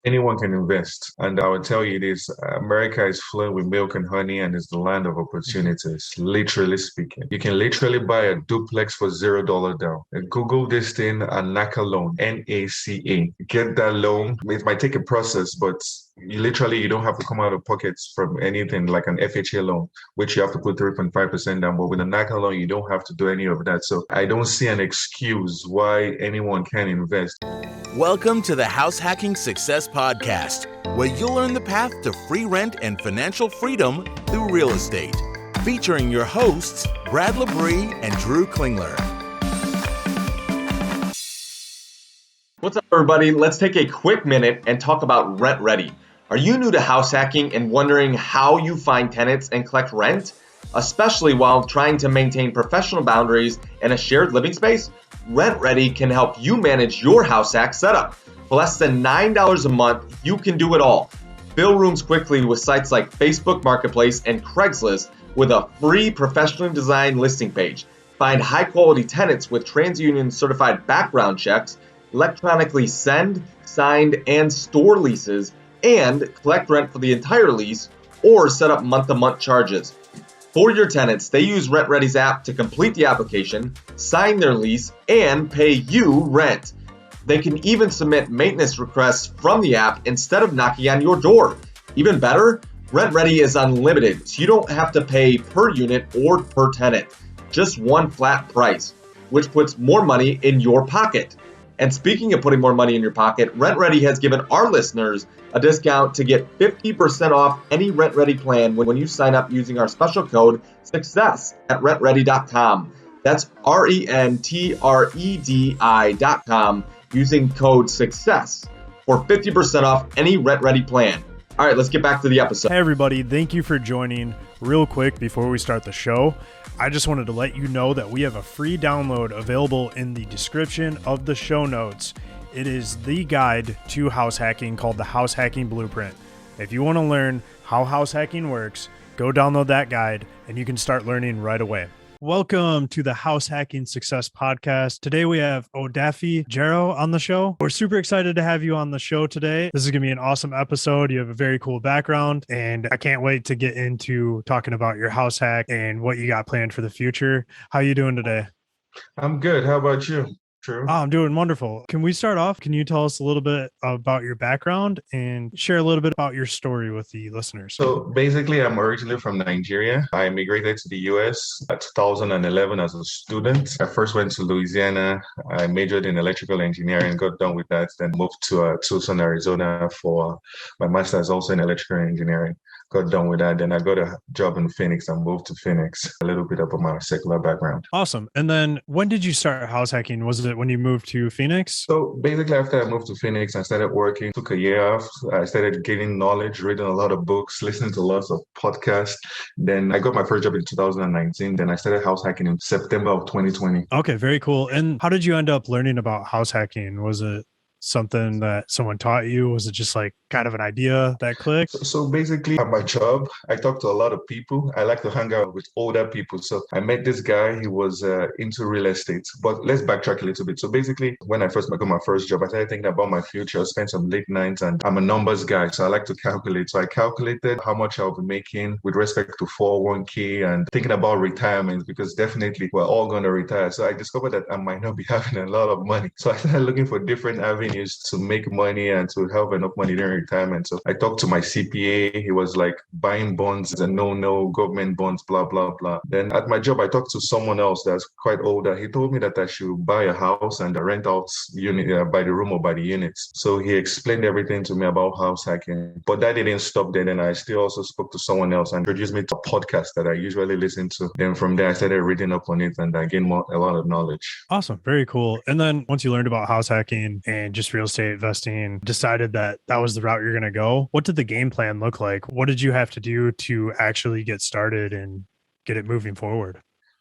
Anyone can invest. And I will tell you this, America is flowing with milk and honey and is the land of Mhm. opportunities, literally speaking. You can literally buy a duplex for $0 down. And Google this thing, a NACA loan, NACA. Get that loan. It might take a process, but you don't have to come out of pockets from anything like an FHA loan, which you have to put 3.5% down. But with a NACA loan, you don't have to do any of that. So I don't see an excuse why anyone can invest. Welcome to the House Hacking Success Podcast, where you'll learn the path to free rent and financial freedom through real estate. Featuring your hosts, Brad Labrie and Drew Klingler. What's up, everybody? Let's take a quick minute and talk about Rent Ready. Are you new to house hacking and wondering how you find tenants and collect rent, especially while trying to maintain professional boundaries and a shared living space? Rent Ready can help you manage your house hack setup. For less than $9 a month, you can do it all. Fill rooms quickly with sites like Facebook Marketplace and Craigslist with a free professionally designed listing page. Find high-quality tenants with TransUnion certified background checks, electronically send, signed, and store leases, and collect rent for the entire lease or set up month-to-month charges. For your tenants, they use Rent Ready's app to complete the application, sign their lease, and pay you rent. They can even submit maintenance requests from the app instead of knocking on your door. Even better, Rent Ready is unlimited, so you don't have to pay per unit or per tenant. Just one flat price, which puts more money in your pocket. And speaking of putting more money in your pocket, Rent Ready has given our listeners a discount to get 50% off any Rent Ready plan when you sign up using our special code SUCCESS at rentready.com. That's RENTREDI.com using code SUCCESS for 50% off any Rent Ready plan. All right, let's get back to the episode. Hey everybody, thank you for joining. Real quick before we start the show, I just wanted to let you know that we have a free download available in the description of the show notes. It is the guide to house hacking called the House Hacking Blueprint. If you want to learn how house hacking works, go download that guide and you can start learning right away. Welcome to the House Hacking Success Podcast. Today we have Odafe Jeroh on the show. We're super excited to have you on the show today. This is going to be an awesome episode. You have a very cool background, and I can't wait to get into talking about your house hack and what you got planned for the future. How you doing today? I'm good. How about you, Drew? Oh, I'm doing wonderful. Can we start off? Can you tell us a little bit about your background and share a little bit about your story with the listeners? So basically, I'm originally from Nigeria. I immigrated to the US in 2011 as a student. I first went to Louisiana. I majored in electrical engineering, got done with that, then moved to Tucson, Arizona for my master's also in electrical engineering. Got done with that. Then I got a job in Phoenix and moved to Phoenix. A little bit about my secular background. Awesome. And then when did you start house hacking? Was it when you moved to Phoenix? So basically, after I moved to Phoenix, I started working, took a year off. I started gaining knowledge, reading a lot of books, listening to lots of podcasts. Then I got my first job in 2019. Then I started house hacking in September of 2020. Okay, very cool. And how did you end up learning about house hacking? Was it something that someone taught you? Was it just like kind of an idea that clicked? So basically, at my job, I talk to a lot of people. I like to hang out with older people. So I met this guy. He was into real estate. But let's backtrack a little bit. So basically, when I first got my first job, I started thinking about my future. I spent some late nights, and I'm a numbers guy. So I like to calculate. So I calculated how much I'll be making with respect to 401k and thinking about retirement because definitely we're all going to retire. So I discovered that I might not be having a lot of money. So I started looking for different avenues to make money and to have enough money during retirement. So I talked to my CPA. He was like, buying bonds is a no, government bonds, blah, blah, blah. Then at my job, I talked to someone else that's quite older. He told me that I should buy a house and rent out unit by the room or by the units. So he explained everything to me about house hacking. But that didn't stop there. Then I still also spoke to someone else and introduced me to a podcast that I usually listen to. Then from there, I started reading up on it and I gained a lot of knowledge. Awesome. Very cool. And then once you learned about house hacking and just real estate investing, decided that that was the route you're going to go, what did the game plan look like? What did you have to do to actually get started and get it moving forward?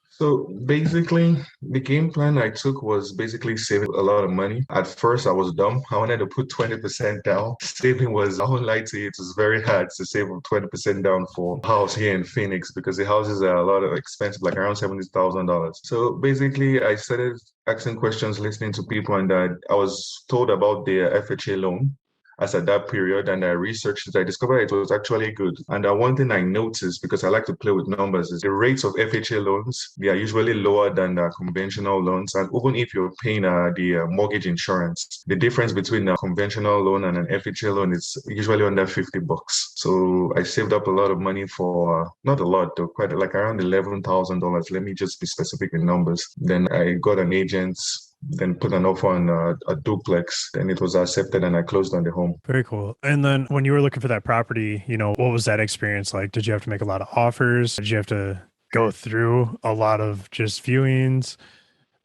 So basically, the game plan I took was basically saving a lot of money. At first, I was dumb. I wanted to put 20% down. Saving was, I won't lie to you, it was very hard to save 20% down for a house here in Phoenix because the houses are a lot of expensive, like around $70,000. So basically, I started asking questions, listening to people, and I was told about the FHA loan. as at that period, and I researched it. I discovered it was actually good. And one thing I noticed, because I like to play with numbers, is the rates of FHA loans, they are usually lower than the conventional loans. And even if you're paying the mortgage insurance, the difference between a conventional loan and an FHA loan is usually under $50. So I saved up a lot of money for, not a lot though, quite like around $11,000. Let me just be specific in numbers. Then I got an agent, then put an offer on a duplex, and it was accepted, and I closed on the home. Very cool. And then when you were looking for that property, what was that experience like? Did you have to make a lot of offers? Did you have to go through a lot of just viewings?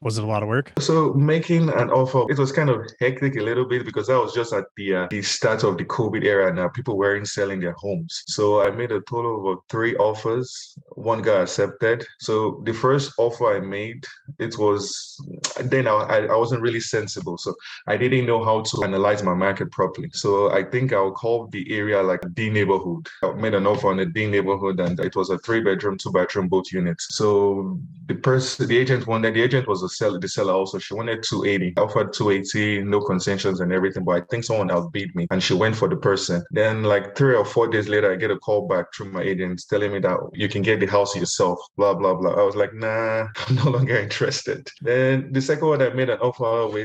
Was it a lot of work? So making an offer, it was kind of hectic a little bit because I was just at the start of the COVID era and people weren't selling their homes. So I made a total of 3 offers. One got accepted. So the first offer I made, it was, then I wasn't really sensible. So I didn't know how to analyze my market properly. So I think I'll call the area like D neighborhood. I made an offer on the D neighborhood, and it was a 3-bedroom, 2-bathroom, both units. So the agent was the seller also. She wanted 280. I offered 280, no concessions and everything, but I think someone outbid me and she went for the person. Then like 3 or 4 days later, I get a call back through my agent telling me that you can get the house yourself, blah, blah, blah. I was like, nah, I'm no longer interested. Then the second one I made an offer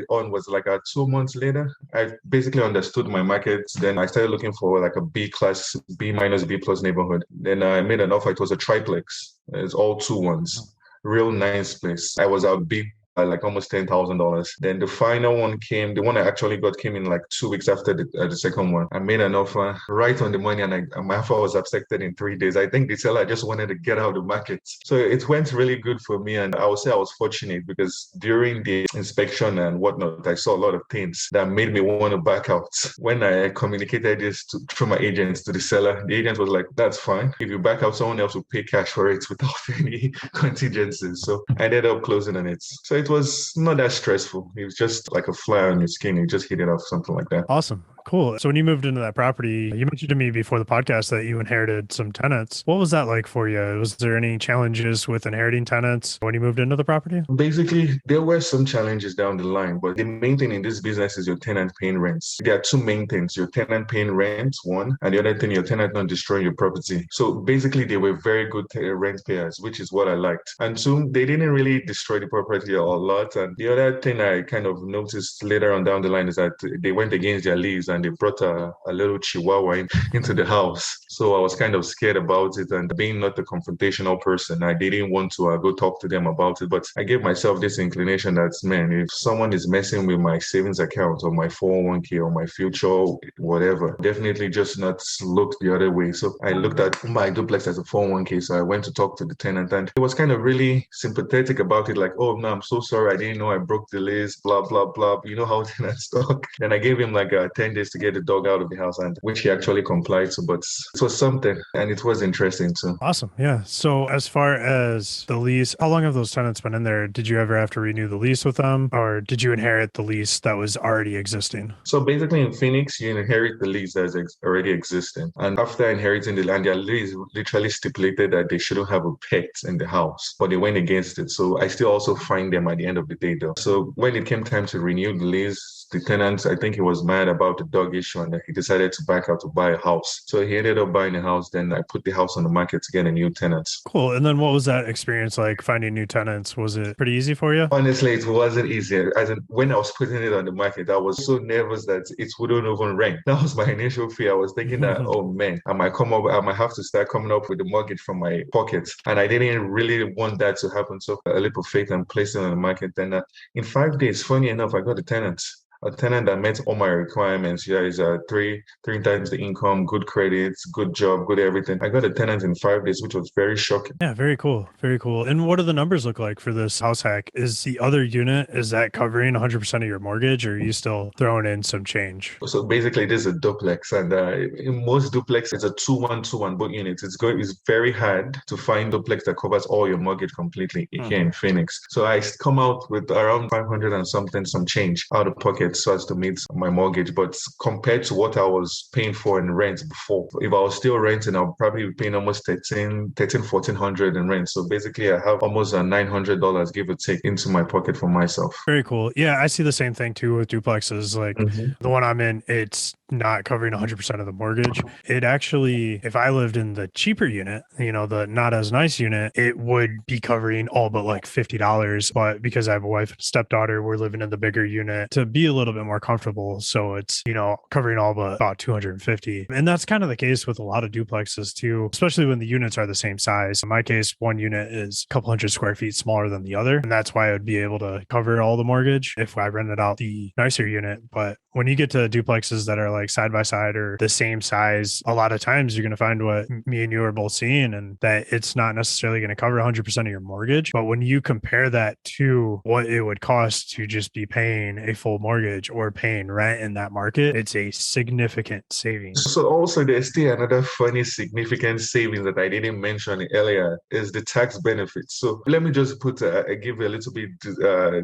on was like 2 months later. I basically understood my markets. Then I started looking for like a B class, B minus, B plus neighborhood. Then I made an offer. It was a triplex. It's all 2 ones. Real nice place. I was outbid by like almost $10,000. Then the final one came, the one I actually got came in like 2 weeks after the second one. I made an offer right on the money, and my offer was accepted in 3 days. I think the seller just wanted to get out of the market. So it went really good for me, and I would say I was fortunate because during the inspection and whatnot, I saw a lot of things that made me want to back out. When I communicated this through my agents to the seller, the agent was like, that's fine. If you back out, someone else will pay cash for it without any contingencies. So I ended up closing on it. So it was not that stressful. It was just like a fly on your skin. You just hit it off, something like that. Awesome. Cool. So when you moved into that property, you mentioned to me before the podcast that you inherited some tenants. What was that like for you? Was there any challenges with inheriting tenants when you moved into the property? Basically, there were some challenges down the line, but the main thing in this business is your tenant paying rents. There are 2 main things: your tenant paying rents, one, and the other thing, your tenant not destroying your property. So basically, they were very good rent payers, which is what I liked. And 2, they didn't really destroy the property a lot. And the other thing I kind of noticed later on down the line is that they went against their lease and they brought a little chihuahua into the house. So I was kind of scared about it, and being not a confrontational person, I didn't want to go talk to them about it. But I gave myself this inclination that, man, if someone is messing with my savings account or my 401k or my future, whatever, definitely just not look the other way. So I looked at my duplex as a 401k. So I went to talk to the tenant, and he was kind of really sympathetic about it. Like, oh, no, I'm so sorry. I didn't know I broke the lease, blah, blah, blah. You know how tenants talk. Then I gave him like 10 days to get the dog out of the house, and which he actually complied to. But it was something, and it was interesting too. Awesome. Yeah. So as far as the lease, how long have those tenants been in there? Did you ever have to renew the lease with them, or did you inherit the lease that was already existing? So basically in Phoenix, you inherit the lease that's already existing. And after inheriting the land, their lease literally stipulated that they shouldn't have a pet in the house, but they went against it. So I still also fined them at the end of the day though. So when it came time to renew the lease, the tenant, I think he was mad about the dog issue, and he decided to back out to buy a house. So he ended up buying a house. Then I put the house on the market to get a new tenant. Cool. And then what was that experience like finding new tenants? Was it pretty easy for you? Honestly, it wasn't easy. As in, when I was putting it on the market, I was so nervous that it wouldn't even rank. That was my initial fear. I was thinking that, oh man, I might have to start coming up with the mortgage from my pockets. And I didn't really want that to happen. So a leap of faith and placed it on the market. Then in 5 days, funny enough, I got a tenant that met all my requirements. Yeah, he's three times the income, good credits, good job, good everything. I got a tenant in 5 days, which was very shocking. Yeah, very cool. Very cool. And what do the numbers look like for this house hack? Is the other unit, is that covering 100% of your mortgage, or are you still throwing in some change? So basically, this is a duplex, and in most duplex, it's a 2-1-2-1 both units. It's very hard to find duplex that covers all your mortgage completely here in Phoenix. So I come out with around 500 and something, some change out of pocket, so as to meet my mortgage. But compared to what I was paying for in rent before, if I was still renting, I'll probably be paying almost $1,400 in rent. So basically, I have almost $900, give or take, into my pocket for myself. Very cool. Yeah, I see the same thing too with duplexes. Like the one I'm in, it's not covering 100% of the mortgage. It actually, if I lived in the cheaper unit, the not as nice unit, it would be covering all but like $50. But because I have a wife and stepdaughter, we're living in the bigger unit to be a little bit more comfortable. So it's, covering all but about 250. And that's kind of the case with a lot of duplexes too, especially when the units are the same size. In my case, one unit is a couple hundred square feet smaller than the other. And that's why I would be able to cover all the mortgage if I rented out the nicer unit. But when you get to duplexes that are like side by side or the same size, a lot of times you're going to find what me and you are both seeing, and that it's not necessarily going to cover 100% of your mortgage. But when you compare that to what it would cost to just be paying a full mortgage or paying rent in that market, it's a significant savings. So also there's still another funny significant savings that I didn't mention earlier is the tax benefits. So let me just give a little bit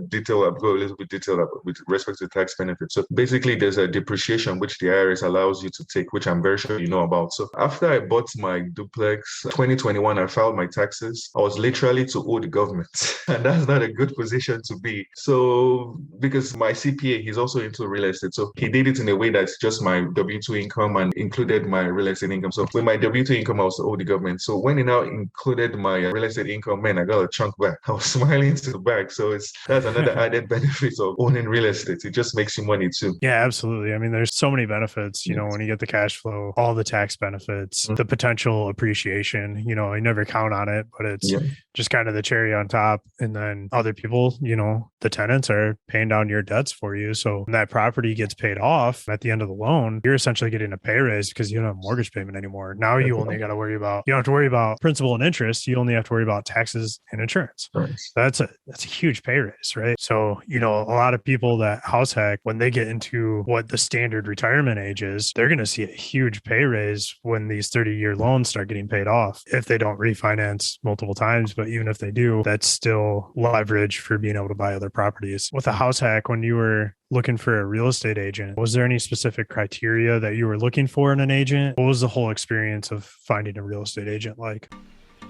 detail, go a little bit detailed with respect to tax benefits. So basically there's a depreciation which the IRS allows you to take, which I'm very sure you know about. So after I bought my duplex 2021, I filed my taxes. I was literally to owe the government, and that's not a good position to be. So because my CPA, he's also into real estate, so he did it in a way that's just my W-2 income and included my real estate income. So with my W-2 income, I was to owe the government. So when he now included my real estate income, man, I got a chunk back. I was smiling to the back. So that's another added benefit of owning real estate. It just makes you money too. Yeah, absolutely. I mean, there's so many benefits, when you get the cash flow, all the tax benefits, the potential appreciation, I never count on it, but it's just kind of the cherry on top. And then other people, the tenants are paying down your debts for you. So when that property gets paid off at the end of the loan, you're essentially getting a pay raise because you don't have a mortgage payment anymore. Now you only got to worry about, you don't have to worry about principal and interest. You only have to worry about taxes and insurance. Right. That's a huge pay raise, right? So, a lot of people that house hack, when they get into what the standard retirement age is, they're going to see a huge pay raise when these 30-year loans start getting paid off if they don't refinance multiple times. But even if they do, that's still leverage for being able to buy other properties. With a house hack, when you were looking for a real estate agent, was there any specific criteria that you were looking for in an agent? What was the whole experience of finding a real estate agent like?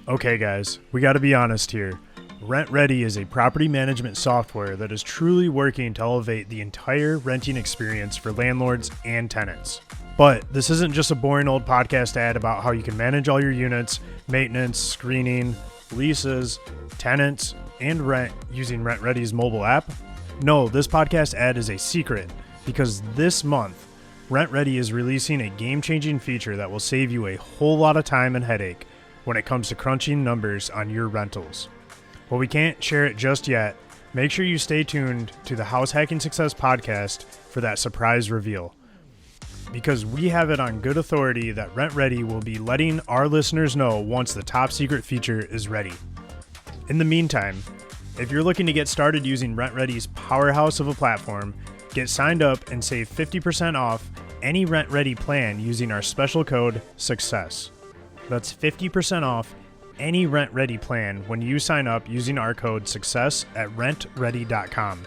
Okay, guys, we got to be honest here. RentRedi is a property management software that is truly working to elevate the entire renting experience for landlords and tenants. But this isn't just a boring old podcast ad about how you can manage all your units, maintenance, screening, leases, tenants, and rent using RentRedi's mobile app. No, this podcast ad is a secret because this month, RentRedi is releasing a game-changing feature that will save you a whole lot of time and headache when it comes to crunching numbers on your rentals. While we can't share it just yet, make sure you stay tuned to the House Hacking Success podcast for that surprise reveal. Because we have it on good authority that RentRedi will be letting our listeners know once the top secret feature is ready. In the meantime, if you're looking to get started using RentRedi's powerhouse of a platform, get signed up and save 50% off any RentRedi plan using our special code SUCCESS. That's 50% off any RentRedi plan when you sign up using our code SUCCESS at rentredi.com.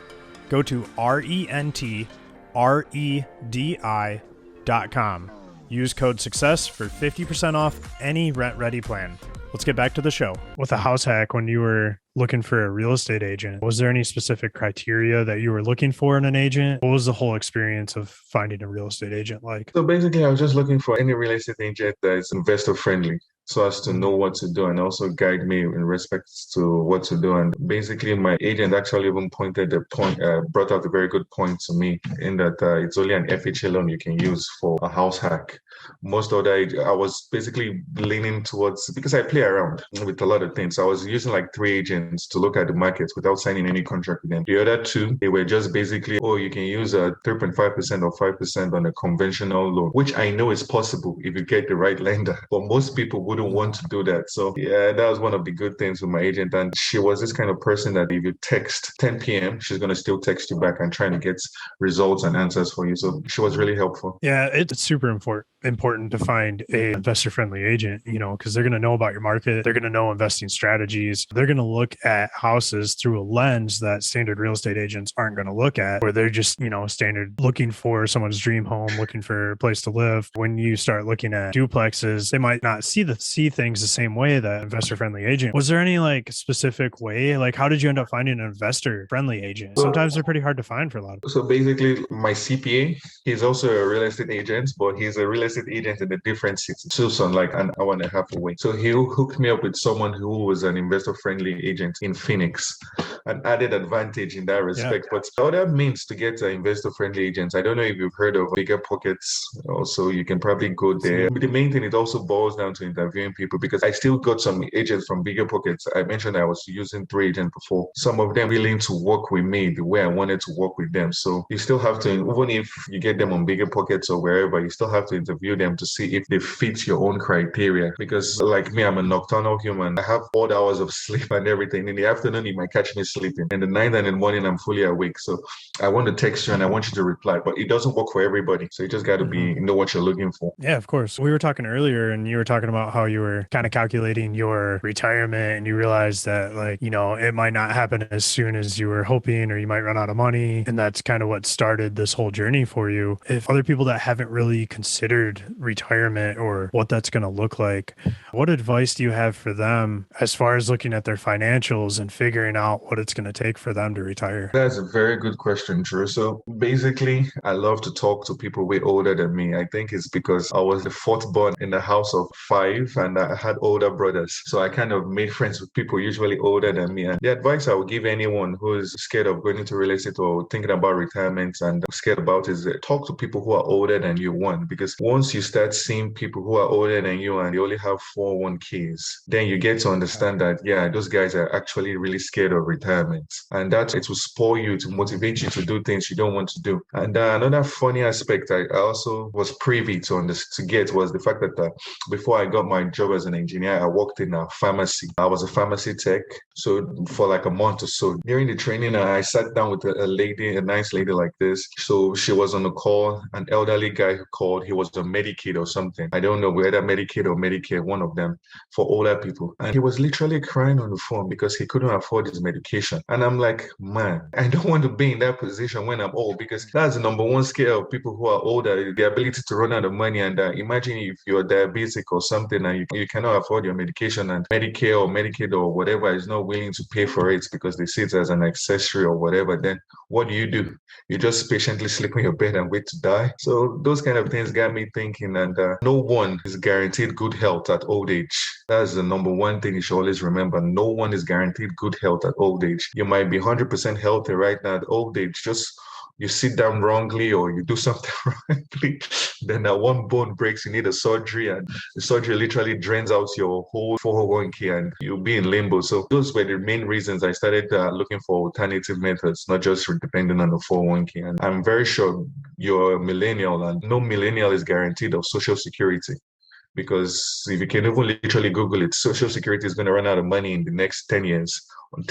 Go to rentredi.com. Use code SUCCESS for 50% off any RentRedi plan. Let's get back to the show. With a house hack, when you were looking for a real estate agent, was there any specific criteria that you were looking for in an agent? What was the whole experience of finding a real estate agent like? So basically, I was just looking for any real estate agent that is investor friendly, so as to know what to do and also guide me in respect to what to do. And basically, my agent actually even brought out a very good point to me in that it's only an FHA loan you can use for a house hack. Most of that, I was basically leaning towards, because I play around with a lot of things. I was using like 3 agents to look at the markets without signing any contract with them. The other 2, they were just basically, you can use a 3.5% or 5% on a conventional loan, which I know is possible if you get the right lender. But most people wouldn't want to do that. So yeah, that was one of the good things with my agent. And she was this kind of person that if you text 10 p.m., she's going to still text you back and trying to get results and answers for you. So she was really helpful. Yeah, it's super important. important to find a investor-friendly agent, because they're going to know about your market. They're going to know investing strategies. They're going to look at houses through a lens that standard real estate agents aren't going to look at, where they're just, standard looking for someone's dream home, looking for a place to live. When you start looking at duplexes, they might not see things the same way that investor-friendly agent. Was there any specific way? How did you end up finding an investor-friendly agent? Sometimes they're pretty hard to find for a lot of people. So basically, my CPA, he's also a real estate agent, but he's a real estate agent in a different city, Tucson, like an hour and a half away. So he hooked me up with someone who was an investor-friendly agent in Phoenix, an added advantage in that respect. Yeah. But other means to get investor-friendly agents, I don't know if you've heard of Bigger Pockets. Also, you can probably go there. But the main thing, it also boils down to interviewing people, because I still got some agents from Bigger Pockets. I mentioned I was using 3 agents before. Some of them willing to work with me the way I wanted to work with them. So you still have to, even if you get them on Bigger Pockets or wherever, you still have to interview them to see if they fit your own criteria. Because like me, I'm a nocturnal human. I have odd hours of sleep and everything. In the afternoon, you might catch me sleeping. In the night and in the morning, I'm fully awake. So I want to text you and I want you to reply, but it doesn't work for everybody. So you just got to know what you're looking for. Yeah, of course. We were talking earlier and you were talking about how you were kind of calculating your retirement and you realized that it might not happen as soon as you were hoping, or you might run out of money. And that's kind of what started this whole journey for you. If other people that haven't really considered retirement or what that's going to look like, what advice do you have for them as far as looking at their financials and figuring out what it's going to take for them to retire? That's a very good question, Jeroh. So basically, I love to talk to people way older than me. I think it's because I was the fourth born in the house of 5 and I had older brothers. So I kind of made friends with people usually older than me. And the advice I would give anyone who is scared of going into real estate or thinking about retirement and scared about is talk to people who are older than you, because once you start seeing people who are older than you and they only have 401ks, then you get to understand that, those guys are actually really scared of retirement. And that it will spoil you, to motivate you to do things you don't want to do. And another funny aspect I also was privy to get was the fact that before I got my job as an engineer, I worked in a pharmacy. I was a pharmacy tech. So for like a month or so, during the training, I sat down with a nice lady like this. So she was on the call, an elderly guy who called. He was on Medicaid or something. I don't know whether Medicaid or Medicare, one of them, for older people. And he was literally crying on the phone because he couldn't afford his medication. And I'm like, man, I don't want to be in that position when I'm old, because that's the number one scare of people who are older, the ability to run out of money. And imagine if you're diabetic or something and you cannot afford your medication, and Medicare or Medicaid or whatever is not willing to pay for it because they see it as an accessory or whatever, then what do? You just patiently sleep in your bed and wait to die. So those kind of things got me thinking, and no one is guaranteed good health at old age. That's the number one thing you should always remember. No one is guaranteed good health at old age. You might be 100% healthy right now at old age, just you sit down wrongly or you do something wrongly, then one bone breaks, you need a surgery, and the surgery literally drains out your whole 401k and you'll be in limbo. So those were the main reasons I started looking for alternative methods, not just depending on the 401k. And I'm very sure you're a millennial, and no millennial is guaranteed of Social Security. Because if you can even literally Google it, Social Security is going to run out of money in the next 10 years,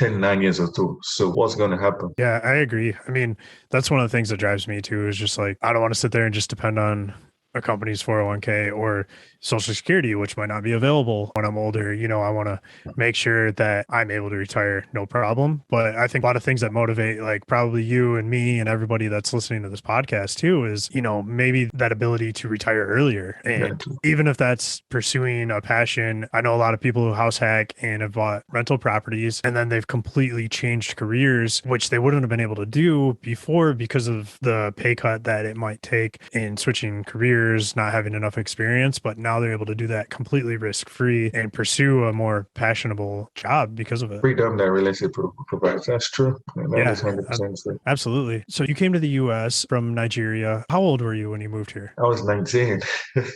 9 years or two. So what's going to happen? Yeah, I agree. I mean, that's one of the things that drives me too, is just I don't want to sit there and just depend on a company's 401k or Social Security, which might not be available when I'm older. I want to make sure that I'm able to retire, no problem. But I think a lot of things that motivate, probably you and me and everybody that's listening to this podcast too, is, maybe that ability to retire earlier. And even if that's pursuing a passion, I know a lot of people who house hack and have bought rental properties, and then they've completely changed careers, which they wouldn't have been able to do before because of the pay cut that it might take in switching careers, not having enough experience. But now they're able to do that completely risk-free and pursue a more passionable job because of it. Freedom that real estate provides. That's true. That is 100% true. Absolutely. So you came to the U.S. from Nigeria. How old were you when you moved here? I was 19.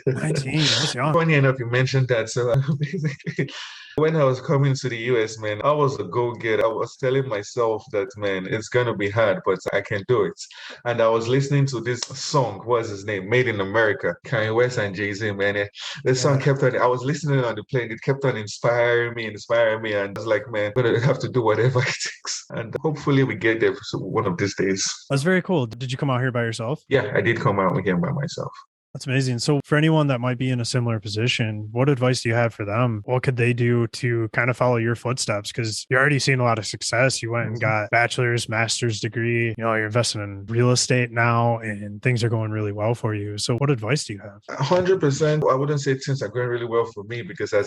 19, that's young. Funny enough, you mentioned that. So basically, when I was coming to the US, man, I was a go-getter. I was telling myself that, man, it's going to be hard, but I can do it. And I was listening to this song, what's his name? Made in America, Kanye West and Jay-Z, man. This song kept on, I was listening on the plane. It kept on inspiring me. And I was like, man, I'm going to have to do whatever it takes. And hopefully we get there one of these days. That's very cool. Did you come out here by yourself? Yeah, I did come out again by myself. That's amazing. So for anyone that might be in a similar position, what advice do you have for them? What could they do to kind of follow your footsteps? Because you're already seeing a lot of success. You went and got bachelor's, master's degree. You're investing in real estate now and things are going really well for you. So what advice do you have? 100%. I wouldn't say things are going really well for me because I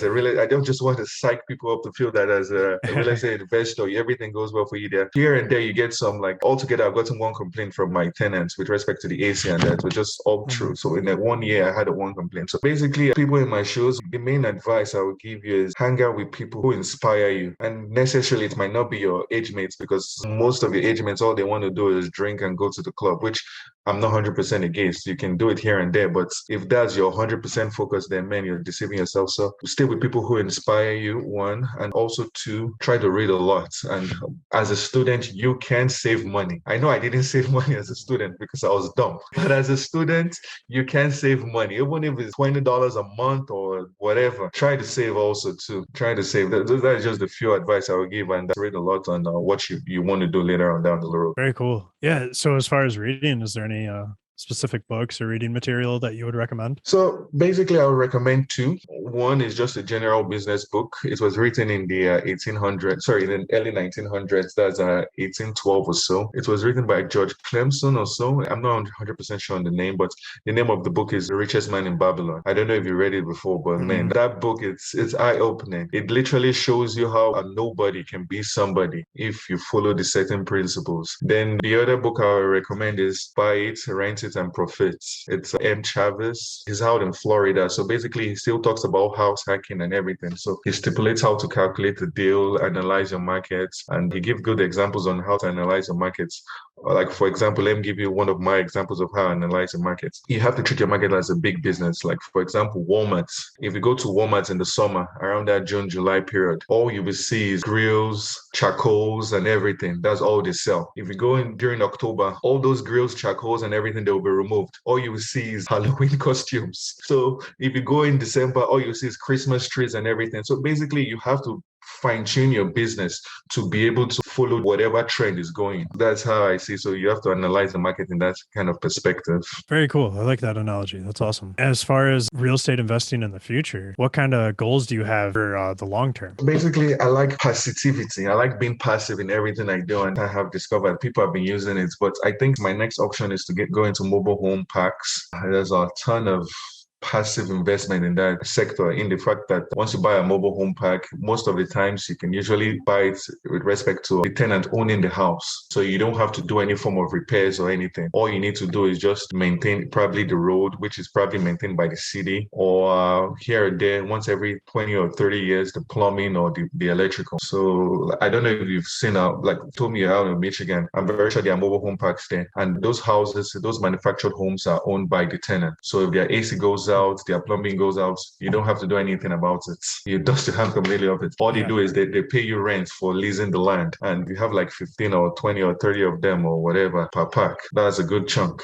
don't just want to psych people up to feel that as a real estate investor, everything goes well for you there. Here and there, you get some, like altogether, I've gotten one complaint from my tenants with respect to the AC, and that was just all true. So in that 1 year, I had one complaint. So basically, people in my shoes, the main advice I would give you is hang out with people who inspire you. And necessarily, it might not be your age mates because most of your age mates, all they want to do is drink and go to the club, which I'm not 100% against. You can do it here and there, but if that's your 100% focus, then man, you're deceiving yourself. So stay with people who inspire you, one, and also two, try to read a lot. And as a student, you can save money. I know I didn't save money as a student because I was dumb, but as a student, you can save money, even if it's $20 a month or whatever. Try to save also too. Try to save. That is just the few advice I would give, and read a lot on what you want to do later on down the road. Very cool. Yeah. So as far as reading, is there any specific books or reading material that you would recommend? So basically, I would recommend two. One is just a general business book. It was written in the 1800s, sorry, in the early 1900s. That's 1812 or so. It was written by George Clemson or so. I'm not 100% sure on the name, but the name of the book is The Richest Man in Babylon. I don't know if you read it before, but man, that book, it's eye-opening. It literally shows you how a nobody can be somebody if you follow the certain principles. Then the other book I would recommend is Buy It, Rent It, and Profits. It's M. Chavez. He's out in Florida. So basically, he still talks about house hacking and everything. So he stipulates how to calculate the deal, analyze your markets, and he gives good examples on how to analyze your markets. Like, for example, let me give you one of my examples of how I analyze the markets. You have to treat your market as a big business. Like, for example, Walmart. If you go to Walmart in the summer, around that June, July period, all you will see is grills, charcoals, and everything. That's all they sell. If you go in during October, all those grills, charcoals, and everything, they will be removed. All you will see is Halloween costumes. So if you go in December, all you see is Christmas trees and everything. So basically, you have to fine-tune your business to be able to follow whatever trend is going. That's how I see. So you have to analyze the market in that kind of perspective. Very cool. I like that analogy. That's awesome. As far as real estate investing in the future, what kind of goals do you have for the long term? Basically, I like passivity. I like being passive in everything I do, and I have discovered people have been using it. But I think my next option is to go into mobile home parks. There's a ton of passive investment in that sector, in the fact that once you buy a mobile home park, most of the times you can usually buy it with respect to the tenant owning the house. So you don't have to do any form of repairs or anything. All you need to do is just maintain probably the road, which is probably maintained by the city, or here or there, once every 20 or 30 years, the plumbing or the electrical. So I don't know if you've seen like told me you're out in Michigan. I'm very sure there are mobile home parks there. And those houses, those manufactured homes are owned by the tenant. So if their AC goes out, their plumbing goes out, you don't have to do anything about it. You dust your hand completely off it. All they do is they pay you rent for leasing the land, and you have like 15 or 20 or 30 of them or whatever per park. That's a good chunk.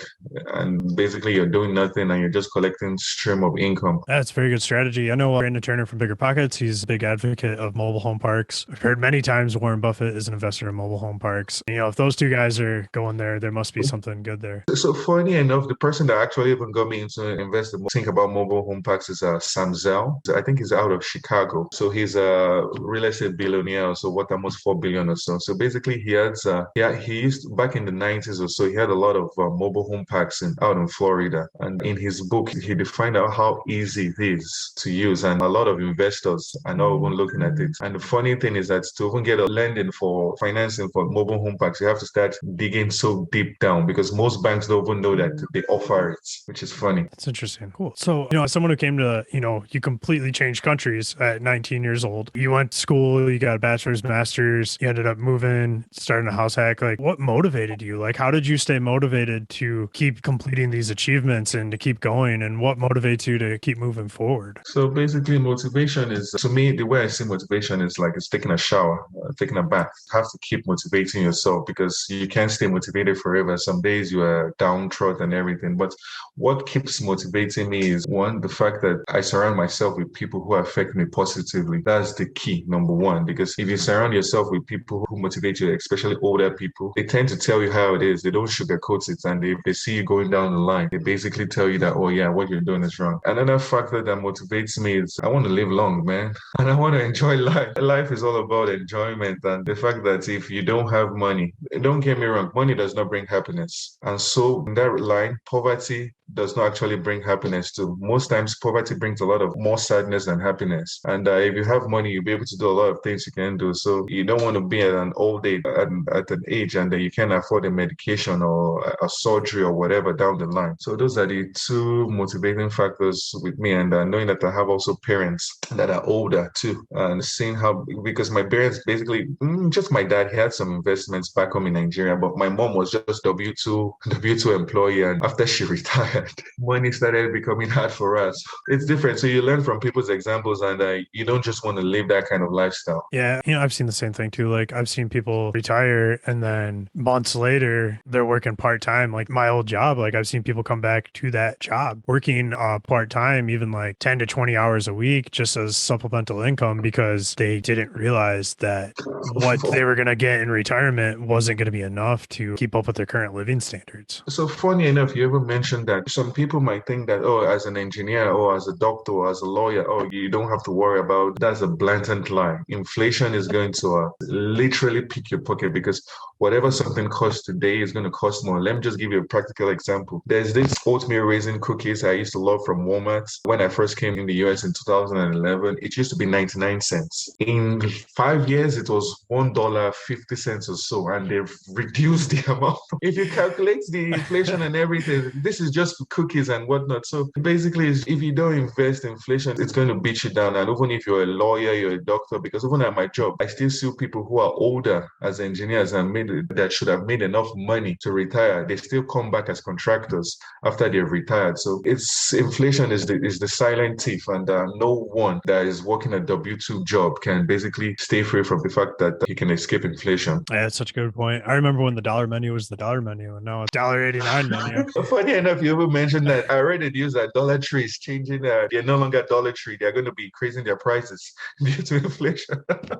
And basically you're doing nothing and you're just collecting stream of income. That's a very good strategy. I know Brandon Turner from Bigger Pockets. He's a big advocate of mobile home parks. I've heard many times Warren Buffett is an investor in mobile home parks. If those two guys are going there, there must be something good there. So funny enough, the person that actually even got me into think about mobile home parks is Sam Zell. I think he's out of Chicago. So he's a real estate billionaire, so worth almost $4 billion or so. So basically he used back in the 90s or so, he had a lot of mobile home parks out in Florida. And in his book, he defined out how easy it is to use. And a lot of investors are not even looking at it. And the funny thing is that to even get a lending for financing for mobile home parks, you have to start digging so deep down because most banks don't even know that they offer it, which is funny. That's interesting. Cool. So, as someone who came to, you completely changed countries at 19 years old. You went to school, you got a bachelor's, master's, you ended up moving, starting a house hack. Like, what motivated you? Like, how did you stay motivated to keep completing these achievements and to keep going? And what motivates you to keep moving forward? So basically, motivation is, to me, the way I see motivation is like it's taking a shower, taking a bath. You have to keep motivating yourself because you can't stay motivated forever. Some days you are downtrodden and everything. But what keeps motivating me is one, the fact that I surround myself with people who affect me positively. That's the key, number one, because if you surround yourself with people who motivate you, especially older people, they tend to tell you how it is. They don't sugarcoat it. And if they see you going down the line, they basically tell you that, oh yeah, what you're doing is wrong. Another factor that motivates me is I want to live long, man. And I want to enjoy life. Life is all about enjoyment. And the fact that if you don't have money, don't get me wrong, money does not bring happiness. And so in that line, poverty does not actually bring happiness too. Most times poverty brings a lot of more sadness than happiness. And if you have money, you'll be able to do a lot of things you can do. So you don't want to be at an old age, at an age, and you can't afford a medication or a surgery or whatever down the line. So those are the two motivating factors with me. And knowing that I have also parents that are older too, and seeing how, because my parents basically, just my dad, he had some investments back home in Nigeria, but my mom was just W2 employee. And after she retired, money started becoming hard for us. It's different. So you learn from people's examples, and you don't just want to live that kind of lifestyle. Yeah, I've seen the same thing too. Like I've seen people retire and then months later they're working part-time. Like my old job, like I've seen people come back to that job working part-time, even like 10 to 20 hours a week just as supplemental income, because they didn't realize that what they were going to get in retirement wasn't going to be enough to keep up with their current living standards. So funny enough, you ever mentioned that some people might think that, oh, as an engineer or as a doctor or as a lawyer, oh, you don't have to worry about. That's a blatant lie. Inflation is going to literally pick your pocket, because whatever something costs today is going to cost more. Let me just give you a practical example. There's this oatmeal raisin cookies I used to love from Walmart. When I first came in the US in 2011, it used to be 99 cents. In 5 years, it was $1.50 or so, and they've reduced the amount. If you calculate the inflation and everything, this is just cookies and whatnot. So basically, if you don't invest, inflation, it's going to beat you down. And even if you're a lawyer, you're a doctor, because even at my job, I still see people who are older as engineers and that should have made enough money to retire. They still come back as contractors after they've retired. So inflation is the silent thief, and no one that is working a W2 job can basically stay free from the fact that he can escape inflation. Yeah, that's such a good point. I remember when the dollar menu was the dollar menu, and now it's $1.89 menu. Funny enough, you ever mentioned that. I read the news that Dollar Tree is changing. They're no longer Dollar Tree. They're going to be increasing their prices due to inflation.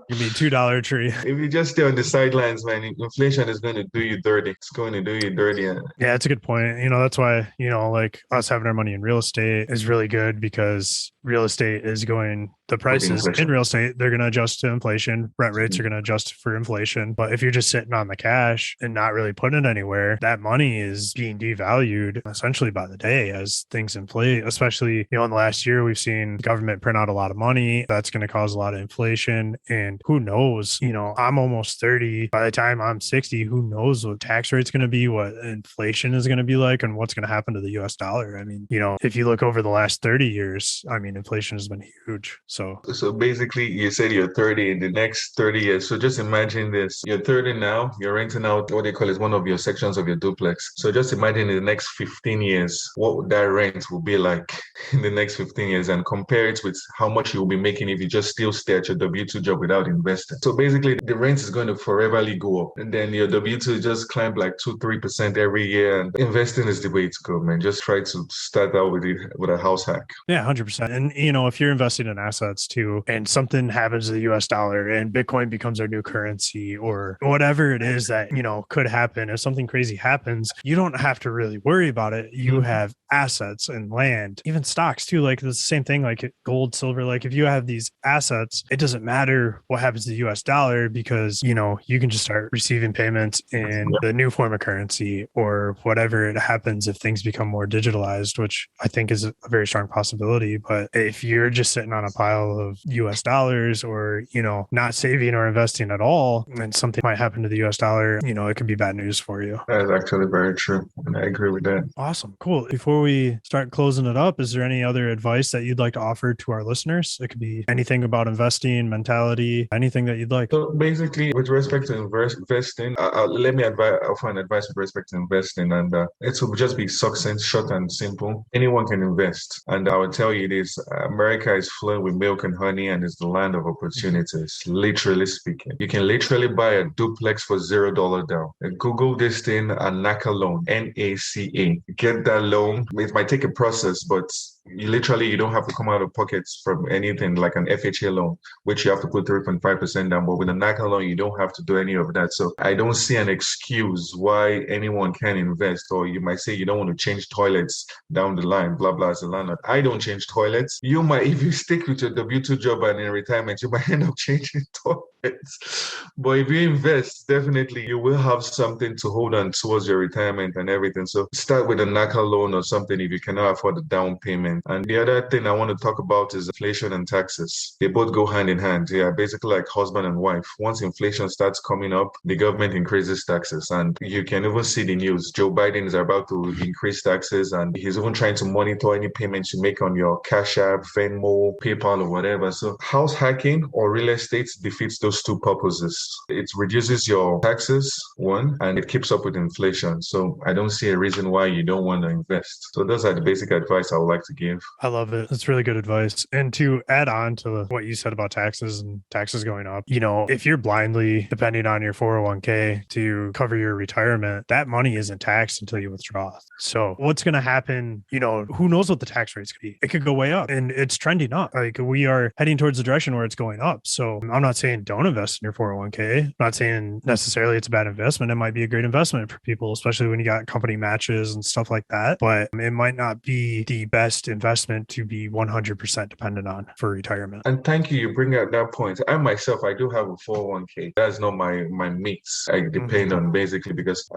You mean $2 Tree? If you just stay on the sidelines, man, inflation is going to do you dirty. It's going to do you dirty. Yeah, it's a good point. That's why, like us having our money in real estate is really good, because real estate is going, the prices in real estate, they're going to adjust to inflation. Rent rates are going to adjust for inflation. But if you're just sitting on the cash and not really putting it anywhere, that money is being devalued essentially by the day as things inflate. Especially, in the last year, we've seen the government print out a lot of money. That's going to cause a lot of inflation. And who knows, I'm almost 30. By the time I'm 60, who knows what tax rate's going to be, what inflation is going to be like, and what's going to happen to the US dollar. I mean, if you look over the last 30 years, I mean, inflation has been huge. So basically, you said you're 30 in the next 30 years. So just imagine this. You're 30 now. You're renting out what they call is one of your sections of your duplex. So just imagine in the next 15 years, what that rent will be like in the next 15 years, and compare it with how much you'll be making if you just still stay at your W2 job without investing. So basically, the rent is going to foreverly go up. And then your W2 just climb like 2-3% every year. And investing is the way to go, man. Just try to start out with a house hack. Yeah, 100%. And, if you're investing in assets too, and something happens to the US dollar and Bitcoin becomes our new currency, or whatever it is that, could happen, if something crazy happens, you don't have to really worry about it. You have assets and land, even stocks too. Like it's the same thing, like gold, silver. Like if you have these assets, it doesn't matter what happens to the US dollar, because, you can just start receiving payments in the new form of currency, or whatever it happens if things become more digitalized, which I think is a very strong possibility. But if you're just sitting on a pile of US dollars, or, not saving or investing at all, and something might happen to the US dollar, it could be bad news for you. That is actually very true. And I agree with that. Awesome. Cool. Before we start closing it up, is there any other advice that you'd like to offer to our listeners? It could be anything about investing, mentality, anything that you'd like. So basically, with respect to investing, let me offer an advice with respect to investing, and it will just be succinct, short and simple. Anyone can invest. And I will tell you this, America is flowing with milk and honey, and it's the land of opportunities, literally speaking. You can literally buy a duplex for $0 down. And Google this thing, a NACA loan, NACA. Get that loan. It might take a process, but You don't have to come out of pockets from anything like an FHA loan, which you have to put 3.5% down. But with a NACA loan, you don't have to do any of that. So I don't see an excuse why anyone can invest. Or you might say you don't want to change toilets down the line, blah, blah, as a landlord. I don't change toilets. You might, if you stick with your W-2 job and in retirement, you might end up changing toilets. But if you invest, definitely you will have something to hold on towards your retirement and everything. So start with a NACA loan or something if you cannot afford the down payment. And the other thing I want to talk about is inflation and taxes. They both go hand in hand. They are basically like husband and wife. Once inflation starts coming up, the government increases taxes. And you can even see the news. Joe Biden is about to increase taxes, and he's even trying to monitor any payments you make on your Cash App, Venmo, PayPal, or whatever. So house hacking or real estate defeats those two purposes. It reduces your taxes, one, and it keeps up with inflation. So I don't see a reason why you don't want to invest. So those are the basic advice I would like to give. I love it. That's really good advice. And to add on to what you said about taxes and taxes going up, if you're blindly depending on your 401k to cover your retirement, that money isn't taxed until you withdraw. So what's going to happen? Who knows what the tax rate's going to be? It could go way up, and it's trending up. Like, we are heading towards the direction where it's going up. So I'm not saying don't invest in your 401k. I'm not saying necessarily it's a bad investment. It might be a great investment for people, especially when you got company matches and stuff like that. But it might not be the best investment to be 100% dependent on for retirement. And thank you. You bring out that point. I myself, I do have a 401k. That's not my mates. I depend on basically because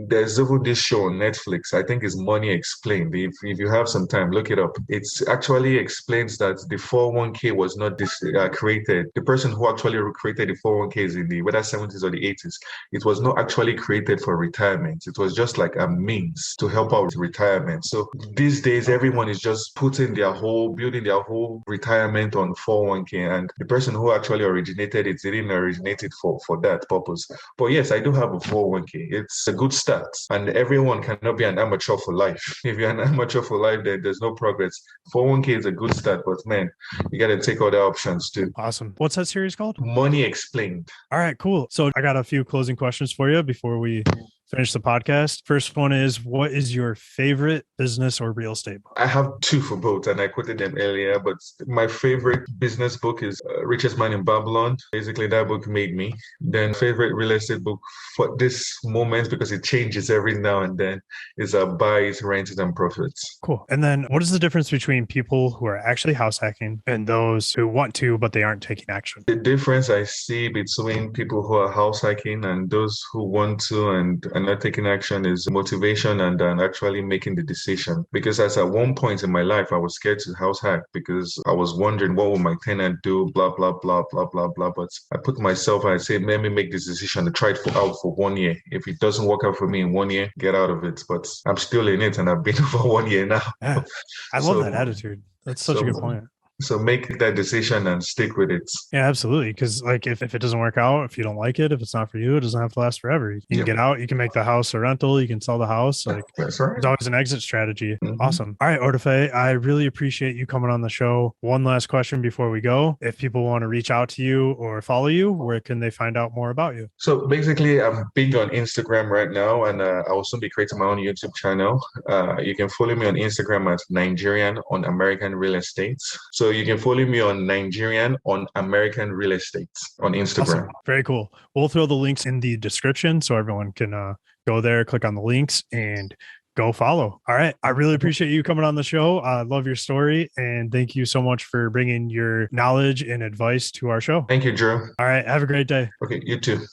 there's even this show on Netflix. I think it's Money Explained. If you have some time, look it up. It actually explains that the 401k was not created. The person who actually created the 401k is in the whether 70s or the 80s. It was not actually created for retirement. It was just like a means to help out with retirement. So these days, everyone is just building their whole retirement on 401k. And the person who actually originated it didn't originate it for that purpose. But yes, I do have a 401k. It's a good start. And everyone cannot be an amateur for life. If you're an amateur for life, then there's no progress. 401k is a good start, but man, you got to take other options too. Awesome. What's that series called? Money Explained. All right, cool. So I got a few closing questions for you before we finish the podcast. First one is, what is your favorite business or real estate book? I have two for both, and I quoted them earlier, but my favorite business book is Richest Man in Babylon. Basically, that book made me. Then favorite real estate book for this moment, because it changes every now and then, is Buys, Rents, and Profits. Cool. And then what is the difference between people who are actually house hacking and those who want to, but they aren't taking action? The difference I see between people who are house hacking and those who want to and not taking action is motivation and actually making the decision. Because as at one point in my life, I was scared to house hack because I was wondering what will my tenant do, blah, blah, blah, blah, blah, blah. But I put myself, I say, let me make this decision to try it out for 1 year. If it doesn't work out for me in 1 year, get out of it. But I'm still in it and I've been for 1 year now. Yeah, I love that attitude. That's such a good point. So make that decision and stick with it. Yeah, absolutely. Because if it doesn't work out, if you don't like it, if it's not for you, it doesn't have to last forever. You can get out, you can make the house a rental, you can sell the house. That's right. There's always an exit strategy. Mm-hmm. Awesome. All right, Odafe, I really appreciate you coming on the show. One last question before we go. If people want to reach out to you or follow you, where can they find out more about you? So basically, I'm big on Instagram right now, and I will soon be creating my own YouTube channel. You can follow me on Instagram at Nigerian on American Real Estate. So you can follow me on Nigerian on American Real Estate on Instagram. Awesome. Very cool. We'll throw the links in the description so everyone can go there, click on the links, and go follow. All right. I really appreciate you coming on the show. I love your story, and thank you so much for bringing your knowledge and advice to our show. Thank you, Jeroh. All right. Have a great day. Okay, you too.